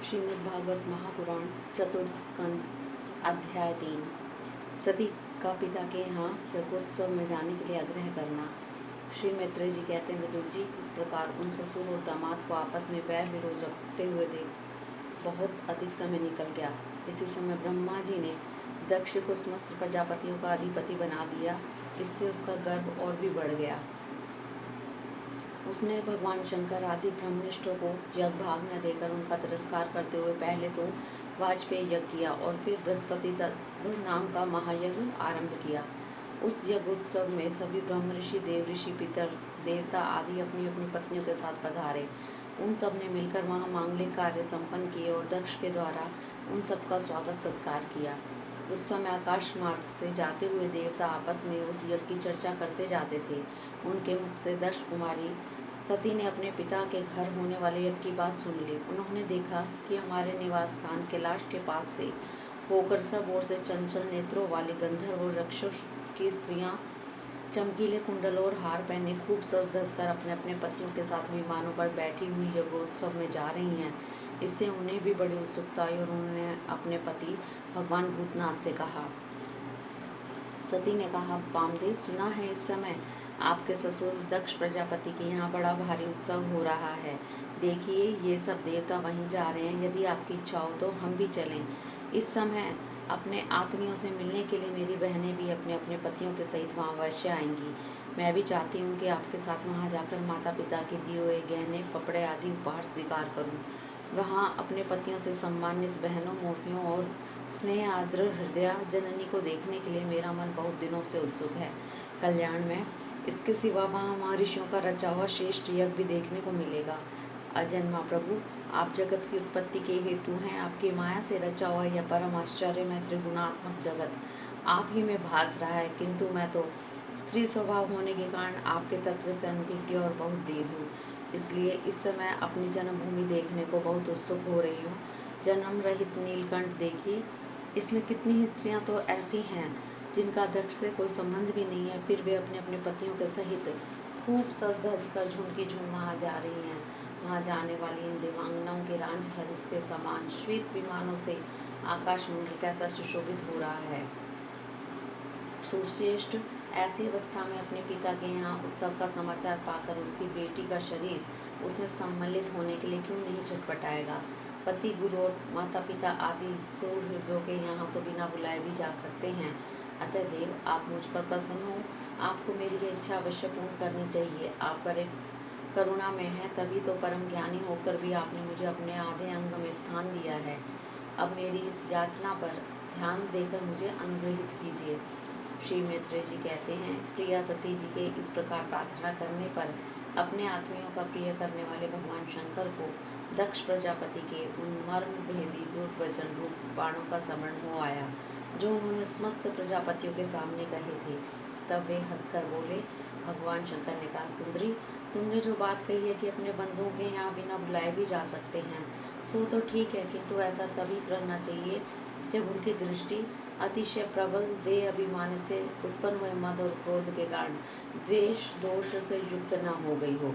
श्रीमद्भागवत महापुराण चतुर्थ स्कंद अध्याय 3। सती का पिता के यहाँ यज्ञोत्सव में जाने के लिए आग्रह करना। श्री मैत्रेय जी कहते हैं, विदुर जी, इस प्रकार उन ससुर और दामाद को आपस में वैर विरोध रखते हुए देख बहुत अधिक समय निकल गया। इसी समय ब्रह्मा जी ने दक्ष को समस्त प्रजापतियों का अधिपति बना दिया। इससे उसका गर्व और भी बढ़ गया। उसने भगवान शंकर आदि ब्रह्मनिष्ठों को यज्ञ भाग न देकर उनका तिरस्कार करते हुए पहले तो वाजपेयी यज्ञ किया और फिर बृहस्पति तत्व नाम का महायज्ञ आरंभ किया। उस यज्ञ उत्सव में सभी ब्रह्म ऋषि, देव ऋषि, पितर देवता आदि अपनी अपनी पत्नियों के साथ पधारे। उन सब ने मिलकर वहाँ मांगलिक कार्य संपन्न किए और दक्ष के द्वारा उन सब का स्वागत सत्कार किया। उस समय आकाश मार्ग से जाते हुए देवता आपस में उस यज्ञ की चर्चा करते जाते थे। उनके मुख से दक्ष कुमारी सती ने अपने पिता के घर होने वाले यज्ञ की बात सुन ली। उन्होंने देखा कि हमारे निवास स्थान कैलाश के पास से होकर सब ओर से चंचल नेत्रों वाली गंधर्व और राक्षस की स्त्रियां चमकीले कुंडल और हार पहने खूब सज धज कर अपने अपने पतियों के साथ विमानों पर बैठी हुई यज्ञोत्सव में जा रही हैं। इससे उन्हें भी बड़ी उत्सुकता आई और उन्होंने अपने पति भगवान भूतनाथ से कहा। सती ने कहा, वामदेव, सुना है इस समय आपके ससुर दक्ष प्रजापति के यहाँ बड़ा भारी उत्सव हो रहा है। देखिए, ये सब देवता वहीं जा रहे हैं। यदि आपकी इच्छा हो तो हम भी चलें। इस समय अपने आत्मियों से मिलने के लिए मेरी बहनें भी अपने अपने पतियों के सहित वहाँ अवश्य आएंगी। मैं भी चाहती हूँ कि आपके साथ वहाँ जाकर माता पिता के दिए हुए गहने, कपड़े आदि उपहार स्वीकार करूँ। वहाँ अपने पतियों से सम्मानित बहनों, मौसियों और स्नेह आदर हृदय जननी को देखने के लिए मेरा मन बहुत दिनों से उत्सुक है। कल्याण में इसके सिवा वहाँ ऋषियों का रचा हुआ श्रेष्ठ यज्ञ भी देखने को मिलेगा। अजन्मा प्रभु, आप जगत की उत्पत्ति के हेतु हैं। आपकी माया से रचा हुआ यह परम आश्चर्य में त्रिगुणात्मक जगत आप ही में भास रहा है, किंतु मैं तो स्त्री स्वभाव होने के कारण आपके तत्व से अनभिज्ञ और बहुत देव हूँ। इसलिए इस समय अपनी जन्मभूमि देखने को बहुत उत्सुक हो रही हूँ। जन्म रहित नीलकंठ देखिए, इसमें कितनी ही स्त्रियाँ तो ऐसी हैं जिनका दक्ष से कोई संबंध भी नहीं है, फिर वे अपने अपने पतियों के सहित खूब सज धज कर झुंड की झुंड वहाँ जा रही हैं। वहाँ जाने वाली इन देवांगनाओं के राजहंस के समान श्वेत विमानों से आकाश मंडल कैसा सुशोभित हो रहा है। सुश्रेष्ठ, ऐसी अवस्था में अपने पिता के यहाँ उत्सव का समाचार पाकर उसकी बेटी का शरीर उसमें सम्मिलित होने के लिए क्यों नहीं छटपटाएगा। पति, गुरु और माता पिता आदि सुहृदों के यहाँ तो बिना बुलाए भी जा सकते हैं। अतः देव, आप मुझ पर प्रसन्न हो। आपको मेरी यह इच्छा अवश्य पूर्ण करनी चाहिए। आप बड़े करुणा में हैं, तभी तो परम ज्ञानी होकर भी आपने मुझे अपने आधे अंग में स्थान दिया है। अब मेरी इस याचना पर ध्यान देकर मुझे अनुग्रहित कीजिए। श्री मैत्रेय जी कहते हैं, प्रिया सती जी के इस प्रकार प्रार्थना करने पर अपने आत्मियों का प्रिय करने वाले भगवान शंकर को दक्ष प्रजापति के उन मर्म भेदी दुर्वचन रूप बाणों का स्मरण हो आया जो उन्होंने समस्त प्रजापतियों के सामने कहे थे। तब वे हंसकर बोले। भगवान शंकर ने कहा, सुंदरी, तुमने जो बात कही है कि अपने बंधुओं के यहाँ बिना बुलाए भी जा सकते हैं, सो तो ठीक है, किंतु ऐसा तभी करना चाहिए जब उनकी दृष्टि अतिशय प्रबल देह अभिमान से उत्पन्न हुए मद और क्रोध के कारण द्वेष दोष से युक्त न हो गई हो।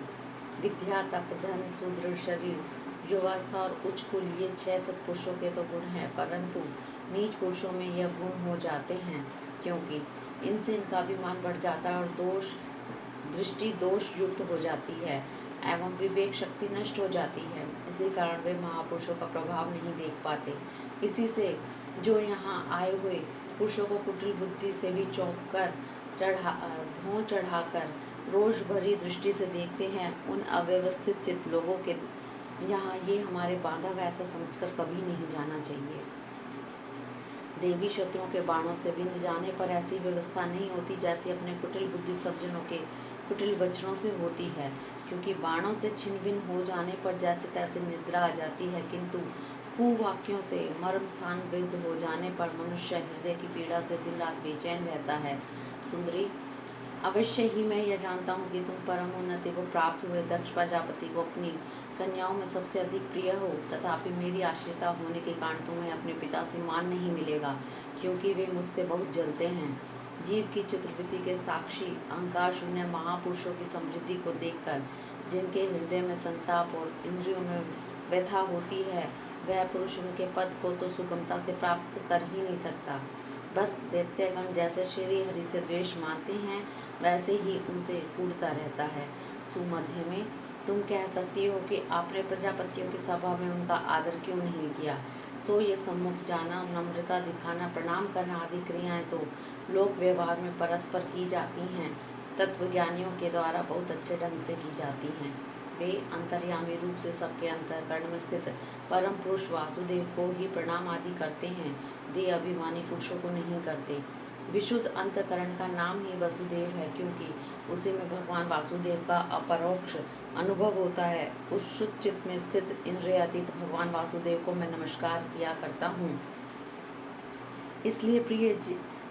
विद्या, तप, धन, सुदृढ़ शरीर, युवावस्था और उच्च कुल, ये 6 सत्पुरुषों के तो गुण हैं, परंतु नीच पुरुषों में यह गुण हो जाते हैं, क्योंकि इनसे इनका अभिमान बढ़ जाता है और दृष्टि दोष युक्त हो जाती है एवं विवेक शक्ति नष्ट हो जाती है। इसी कारण वे महापुरुषों का प्रभाव नहीं देख पाते। इसी से जो यहाँ आए हुए पुरुषों को कुटिल बुद्धि से भी चौंक कर भौं चढ़ाकर रोष भरी दृष्टि से देखते हैं, उन अव्यवस्थित चित्त लोगों के यहाँ ये हमारे बांधव ऐसा समझकर कभी नहीं जाना चाहिए। देवी शत्रुओं के बाणों से बिंद जाने पर ऐसी व्यवस्था नहीं होती जैसी अपने कुटिल बुद्धि सब जनों के कुटिल वचनों से होती है, क्योंकि बाणों से छिन्न भिन्न हो जाने पर जैसे तैसे निद्रा आ जाती है, किंतु कुवाक्यों से मर्म स्थान विरुद्ध हो जाने पर मनुष्य हृदय की पीड़ा से दिन रात बेचैन रहता है। सुंदरी, अवश्य ही मैं यह जानता हूँ कि तुम परम उन्नति को प्राप्त हुए दक्ष प्रजापति को अपनी कन्याओं में सबसे अधिक प्रिय हो, तथापि मेरी आश्रिता होने के कारण तुम्हें अपने पिता से मान नहीं मिलेगा, क्योंकि वे मुझसे बहुत जलते हैं। जीव की चित्रवृत्ति के साक्षी अहंकार शून्य महापुरुषों की समृद्धि को देखकर जिनके हृदय में संताप और इंद्रियों में व्यथा होती है, वह पुरुष उनके पद को तो सुगमता से प्राप्त कर ही नहीं सकता। बस दैत्यगण जैसे श्री हरि से द्वेष मानते हैं, वैसे ही उनसे कूदता रहता है। सुमध्य में तुम कह सकती हो कि आपने प्रजापतियों की सभा में उनका आदर क्यों नहीं किया। सो ये सम्मुख जाना, नम्रता दिखाना, प्रणाम करना आदि क्रियाएं तो लोक व्यवहार में परस्पर की जाती हैं, तत्वज्ञानियों के द्वारा बहुत अच्छे ढंग से की जाती हैं। वे अंतर्यामी रूप से सबके अंतःकरण में स्थित परम पुरुष वासुदेव को ही प्रणाम आदि करते हैं, देह अभिमानी पुरुषों को नहीं करते। विशुद्ध अंतःकरण का नाम ही वसुदेव है, क्योंकि उसी में भगवान वासुदेव का अपरोक्ष अनुभव होता है। उस शुद्ध चित्त में स्थित इंद्रियातीत भगवान वासुदेव को मैं नमस्कार किया करता हूँ। इसलिए प्रिय,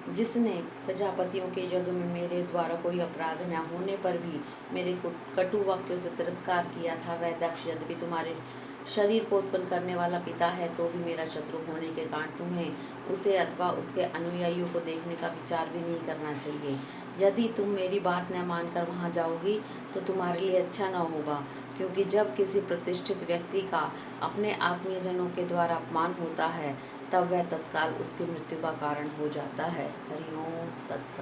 जिसने प्रजापतियों के यज्ञ में मेरे द्वारा कोई अपराध न होने पर भी मेरे कटु वाक्यों से तिरस्कार किया था, वह दक्ष यद्यपि तुम्हारे शरीर को उत्पन्न करने वाला पिता है, तो भी मेरा शत्रु होने के कारण तुम्हें उसे अथवा उसके अनुयायियों को देखने का विचार भी नहीं करना चाहिए। यदि तुम मेरी बात न मानकर वहाँ जाओगी तो तुम्हारे लिए अच्छा न होगा, क्योंकि जब किसी प्रतिष्ठित व्यक्ति का अपने आत्मीयजनों के द्वारा अपमान होता है, तब वह तत्काल उसकी मृत्यु का कारण हो जाता है। हरि ओम तत्सत।